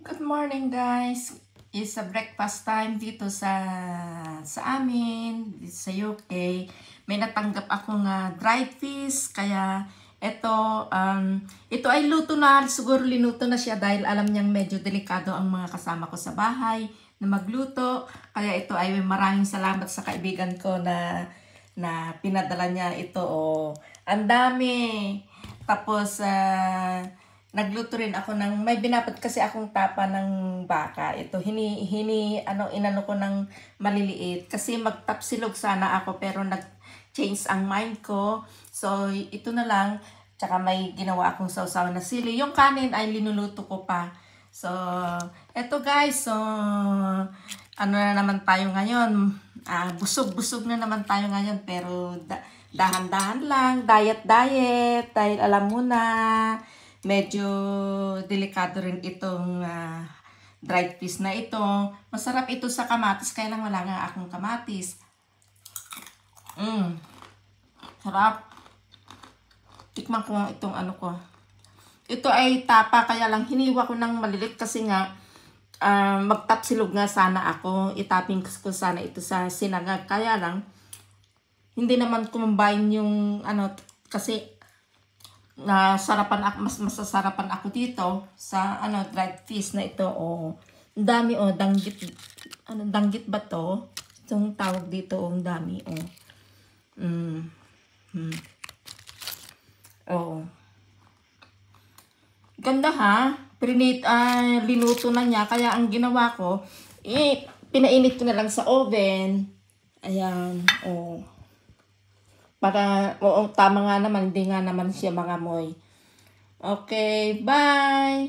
Good morning guys. It's a breakfast time dito sa amin, dito sa UK. May natanggap akong dried fish kaya ito ay luto na, siguro linuto na siya dahil alam niyang medyo delikado ang mga kasama ko sa bahay na magluto. Kaya ito ay maraming salamat sa kaibigan ko na pinadala niya ito. Ang dami. Tapos nagluto rin ako ng, may binapat kasi akong tapa ng baka. Ito, inano ko ng maliliit. Kasi magtapsilog sana ako pero nag-change ang mind ko. So, ito na lang. Tsaka may ginawa akong sausaw na sili. Yung kanin ay linuluto ko pa. So, eto guys. So, ano na naman tayo ngayon? Busog-busog na naman tayo ngayon. Pero, dahan-dahan lang. Diet-diet. Dahil alam mo na, medyo delikado rin itong dried fish na ito. Masarap ito sa kamatis, kaya lang wala nga akong kamatis. Sarap. Tikman ko itong ano ko. Ito ay tapa, kaya lang hiniwa ko ng malilit kasi nga magtapsilog nga sana ako. Itaping ko sana ito sa sinangag. Kaya lang, hindi naman combine yung ano, kasi sarapan ako, mas masasarapan ako dito sa dried fish na ito. Ang dami danggit. Danggit ba to? Itong tawag dito, ang dami Ganda ha. Linuto na niya, kaya ang ginawa ko, pinainit ko na lang sa oven. Ayan, para, tama nga naman, hindi nga naman siya mangamoy. Okay, bye!